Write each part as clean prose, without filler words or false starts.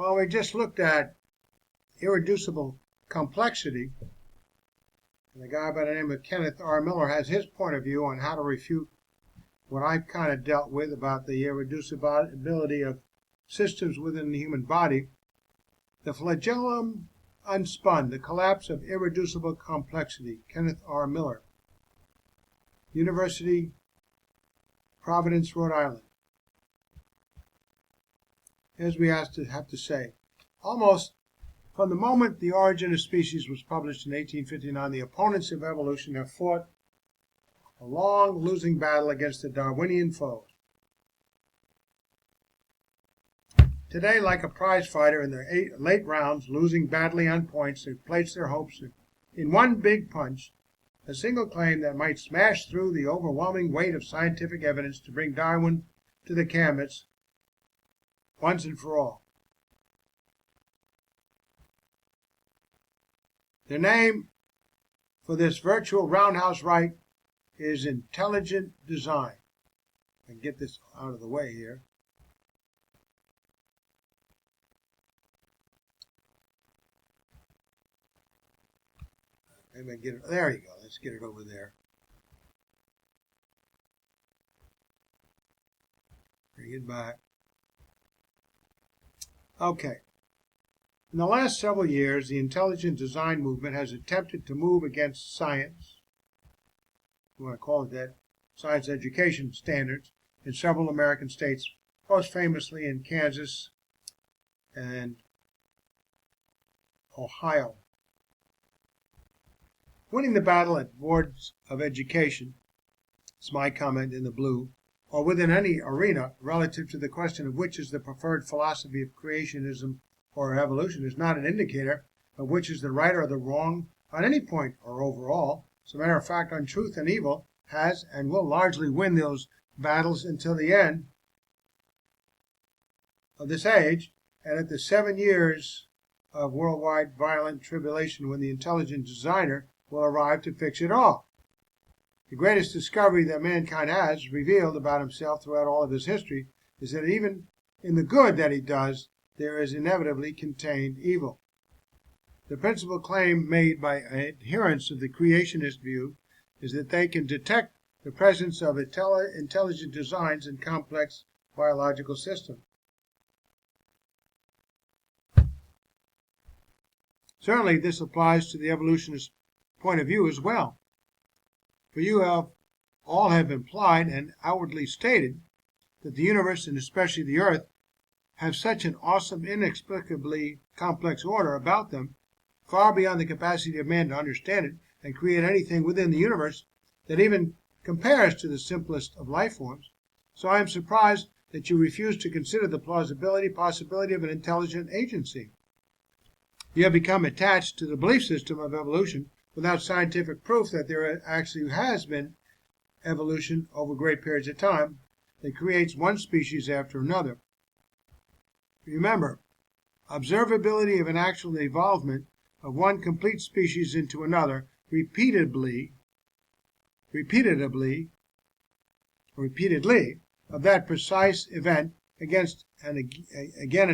Well, we just looked at irreducible complexity, and the guy by the name of Kenneth R. Miller has his point of view on how to refute what I've kind of dealt with about the irreducibility of systems within the human body. The flagellum unspun, the collapse of irreducible complexity, Kenneth R. Miller, University, Providence, Rhode Island. As we have to say, almost from the moment The Origin of Species was published in 1859, the opponents of evolution have fought a long losing battle against the Darwinian foes. Today, like a prize fighter in their late rounds, losing badly on points, they place their hopes in one big punch, a single claim that might smash through the overwhelming weight of scientific evidence to bring Darwin to the canvas once and for all. The name for this virtual roundhouse right is intelligent design. I can get this out of the way here. Maybe I get it. There you go. Let's get it over there. Bring it back. Okay. In the last several years, the intelligent design movement has attempted to move against science, you want to call it that, science education standards in several American states, most famously in Kansas and Ohio. Winning the battle at boards of education, it's my comment in the blue, or within any arena relative to the question of which is the preferred philosophy of creationism or evolution is not an indicator of which is the right or the wrong on any point or overall. As a matter of fact, on truth and evil has and will largely win those battles until the end of this age, and at the 7 years of worldwide violent tribulation when the intelligent designer will arrive to fix it all. The greatest discovery that mankind has revealed about himself throughout all of his history is that even in the good that he does, there is inevitably contained evil. The principal claim made by adherents of the creationist view is that they can detect the presence of intelligent designs in complex biological systems. Certainly, this applies to the evolutionist point of view as well. For you all have implied and outwardly stated that the universe, and especially the earth, have such an awesome, inexplicably complex order about them, far beyond the capacity of man to understand it and create anything within the universe that even compares to the simplest of life forms. So I am surprised that you refuse to consider the possibility of an intelligent agency. You have become attached to the belief system of evolution without scientific proof that there actually has been evolution over great periods of time that creates one species after another. Remember, observability of an actual evolvement of one complete species into another repeatedly of that precise event again and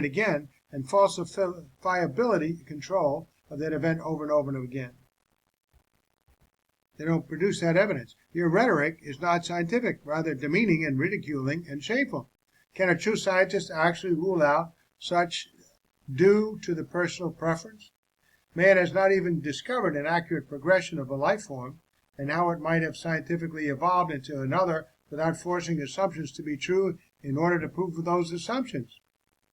again, and falsifiability control of that event over and over and again. They don't produce that evidence. Your rhetoric is not scientific, rather demeaning and ridiculing and shameful. Can a true scientist actually rule out such due to the personal preference? Man has not even discovered an accurate progression of a life form and how it might have scientifically evolved into another without forcing assumptions to be true in order to prove those assumptions.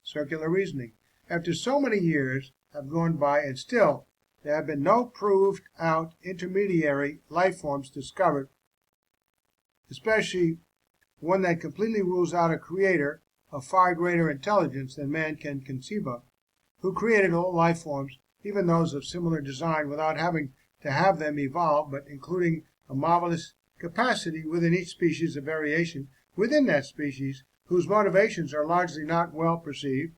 Circular reasoning. After so many years have gone by and still there have been no proved out intermediary life forms discovered, especially one that completely rules out a creator of far greater intelligence than man can conceive of, who created all life forms, even those of similar design, without having to have them evolve, but including a marvelous capacity within each species of variation within that species, whose motivations are largely not well perceived,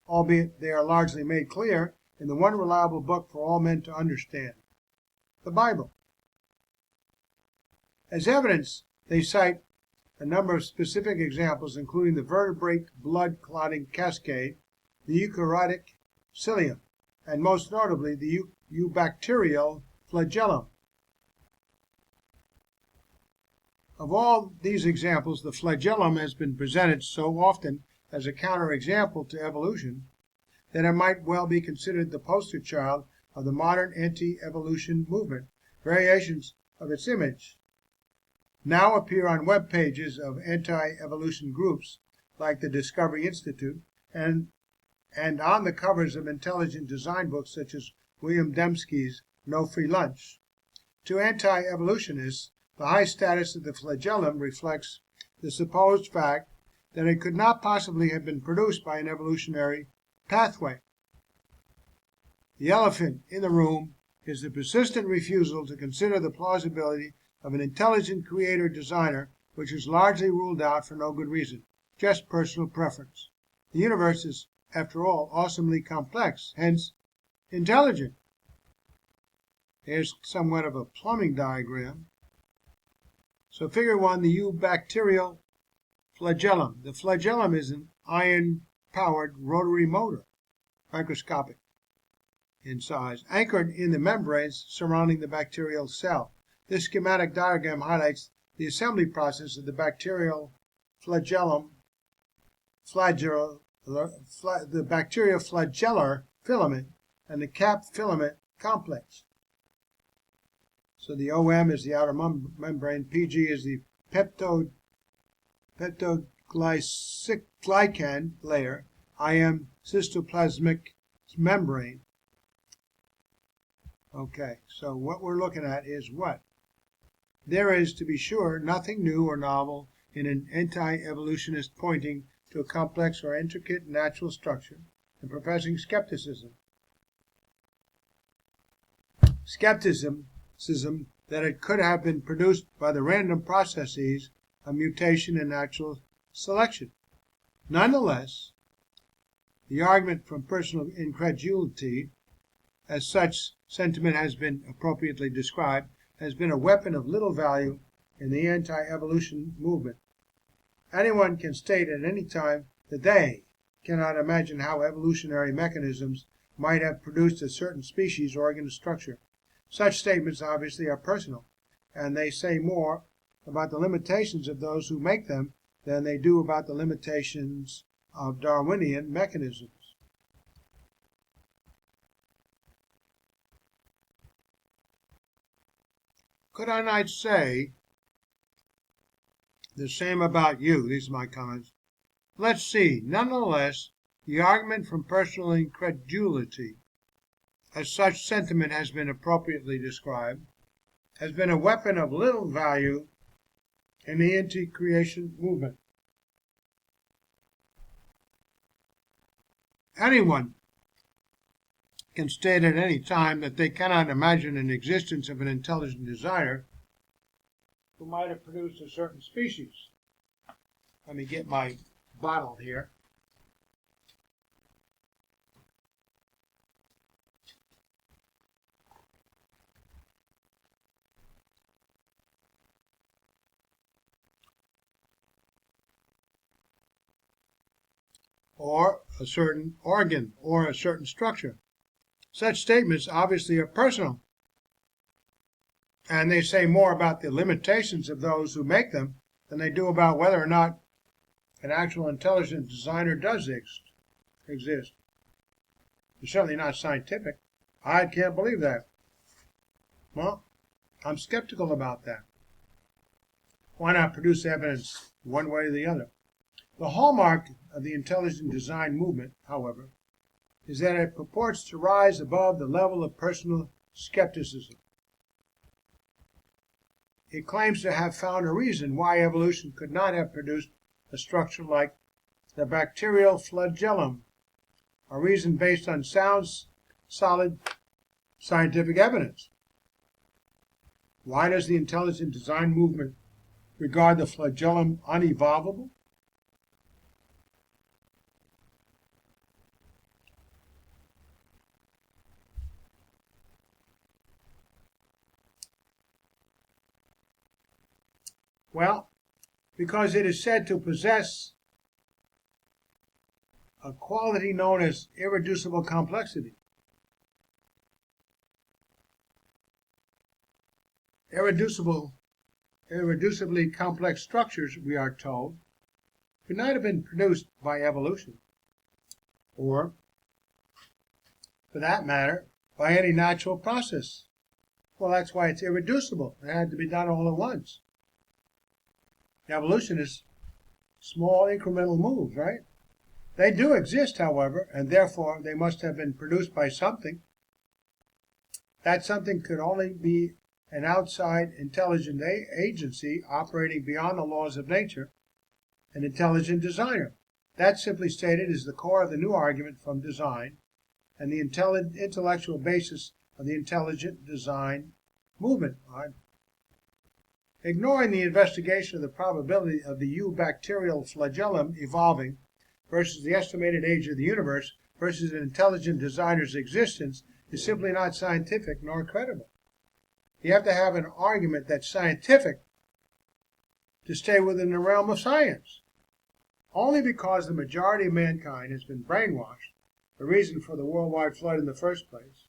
albeit they are largely made clear in the one reliable book for all men to understand, the Bible. As evidence, they cite a number of specific examples, including the vertebrate blood clotting cascade, the eukaryotic cilium, and most notably the eubacterial flagellum. Of all these examples, the flagellum has been presented so often as a counterexample to evolution that it might well be considered the poster child of the modern anti-evolution movement. Variations of its image now appear on web pages of anti-evolution groups like the Discovery Institute and on the covers of intelligent design books such as William Dembski's No Free Lunch. To anti-evolutionists, the high status of the flagellum reflects the supposed fact that it could not possibly have been produced by an evolutionary pathway. The elephant in the room is the persistent refusal to consider the plausibility of an intelligent creator-designer, which is largely ruled out for no good reason, just personal preference. The universe is, after all, awesomely complex, hence intelligent. Here's somewhat of a plumbing diagram. So figure 1, the eubacterial flagellum. The flagellum is an iron-powered rotary motor, microscopic in size, anchored in the membranes surrounding the bacterial cell. This schematic diagram highlights the assembly process of the bacterial flagellum, the bacterial flagellar filament, and the cap filament complex. So the OM is the outer membrane, PG is the peptoglycan layer, IM cystoplasmic membrane. Okay, so what we're looking at is what? There is, to be sure, nothing new or novel in an anti-evolutionist pointing to a complex or intricate natural structure and professing skepticism that it could have been produced by the random processes of mutation and natural selection. Nonetheless, the argument from personal incredulity, as such sentiment has been appropriately described, has been a weapon of little value in the anti-evolution movement. Anyone can state at any time that they cannot imagine how evolutionary mechanisms might have produced a certain species, organ, or structure. Such statements obviously are personal, and they say more about the limitations of those who make them than they do about the limitations of Darwinian mechanisms. Could I not say the same about you? These are my comments. Let's see. Nonetheless, the argument from personal incredulity, as such sentiment has been appropriately described, has been a weapon of little value in the anti-creation movement. Anyone can state at any time that they cannot imagine an existence of an intelligent designer who might have produced a certain species. Let me get my bottle here. Or a certain organ or a certain structure. Such statements obviously are personal, and they say more about the limitations of those who make them than they do about whether or not an actual intelligent designer does exist. It's certainly not scientific. I can't believe that. Well, I'm skeptical about that. Why not produce evidence one way or the other? The hallmark of the intelligent design movement, however, is that it purports to rise above the level of personal skepticism. It claims to have found a reason why evolution could not have produced a structure like the bacterial flagellum, a reason based on sound, solid scientific evidence. Why does the intelligent design movement regard the flagellum unevolvable? Well, because it is said to possess a quality known as irreducible complexity. Irreducibly complex structures, we are told, could not have been produced by evolution, or, for that matter, by any natural process. Well, that's why it's irreducible. It had to be done all at once. Evolution is small incremental moves, right? They do exist, however, and therefore they must have been produced by something. That something could only be an outside intelligent agency operating beyond the laws of nature, an intelligent designer. That, simply stated, is the core of the new argument from design and the intellectual basis of the intelligent design movement. Ignoring the investigation of the probability of the eubacterial flagellum evolving versus the estimated age of the universe versus an intelligent designer's existence is simply not scientific nor credible. You have to have an argument that's scientific to stay within the realm of science. Only because the majority of mankind has been brainwashed, the reason for the worldwide flood in the first place,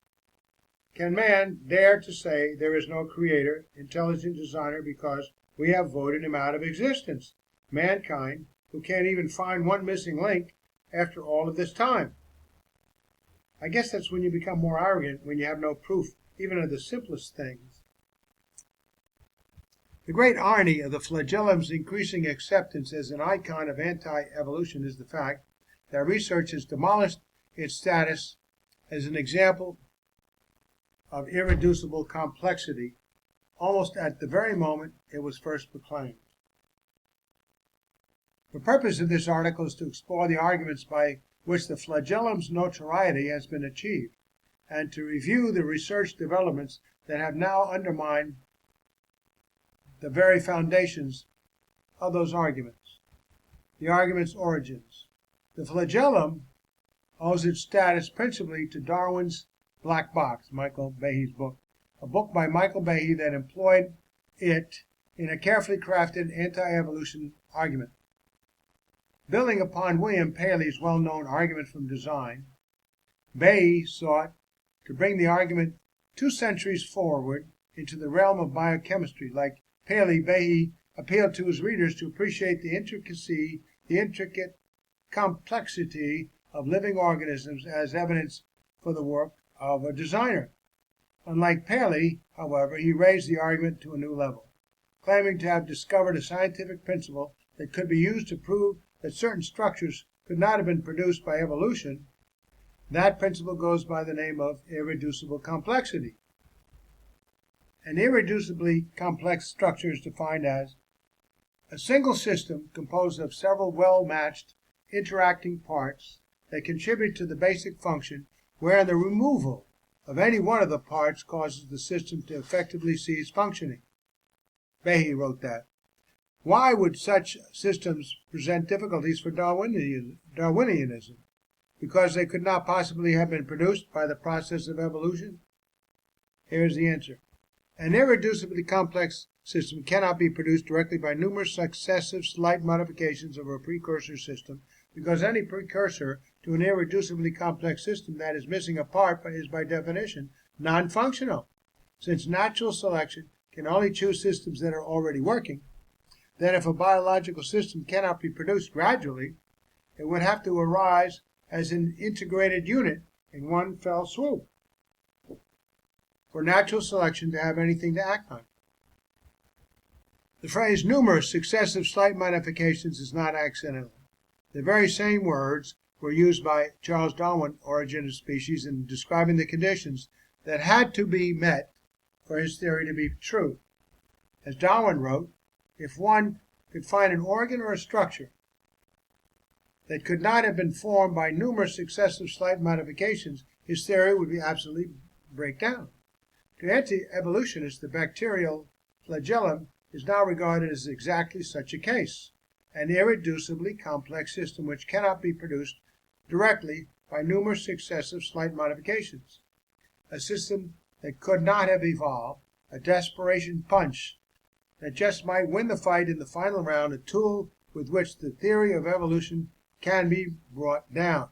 can man dare to say there is no creator, intelligent designer, because we have voted him out of existence. Mankind, who can't even find one missing link after all of this time. I guess that's when you become more arrogant, when you have no proof even of the simplest things. The great irony of the flagellum's increasing acceptance as an icon of anti-evolution is the fact that research has demolished its status as an example of irreducible complexity almost at the very moment it was first proclaimed. The purpose of this article is to explore the arguments by which the flagellum's notoriety has been achieved, and to review the research developments that have now undermined the very foundations of those arguments. The argument's origins. The flagellum owes its status principally to Darwin's Black Box, Michael Behe's book, a book by Michael Behe that employed it in a carefully crafted anti-evolution argument. Building upon William Paley's well-known argument from design, Behe sought to bring the argument 2 centuries forward into the realm of biochemistry. Like Paley, Behe appealed to his readers to appreciate the intricate complexity of living organisms as evidence for the work of a designer. Unlike Paley, however, he raised the argument to a new level, claiming to have discovered a scientific principle that could be used to prove that certain structures could not have been produced by evolution. That principle goes by the name of irreducible complexity. An irreducibly complex structure is defined as a single system composed of several well-matched interacting parts that contribute to the basic function, where the removal of any one of the parts causes the system to effectively cease functioning. Behe wrote that. Why would such systems present difficulties for Darwinianism? Because they could not possibly have been produced by the process of evolution? Here's the answer. An irreducibly complex system cannot be produced directly by numerous successive slight modifications of a precursor system, because any precursor to an irreducibly complex system that is missing a part is by definition non-functional. Since natural selection can only choose systems that are already working, then if a biological system cannot be produced gradually, it would have to arise as an integrated unit in one fell swoop for natural selection to have anything to act on. The phrase numerous successive slight modifications is not accidental. The very same words were used by Charles Darwin, Origin of Species, in describing the conditions that had to be met for his theory to be true. As Darwin wrote, if one could find an organ or a structure that could not have been formed by numerous successive slight modifications, his theory would be absolutely break down. To anti-evolutionists, the bacterial flagellum is now regarded as exactly such a case, an irreducibly complex system which cannot be produced directly by numerous successive slight modifications. A system that could not have evolved, a desperation punch that just might win the fight in the final round, a tool with which the theory of evolution can be brought down.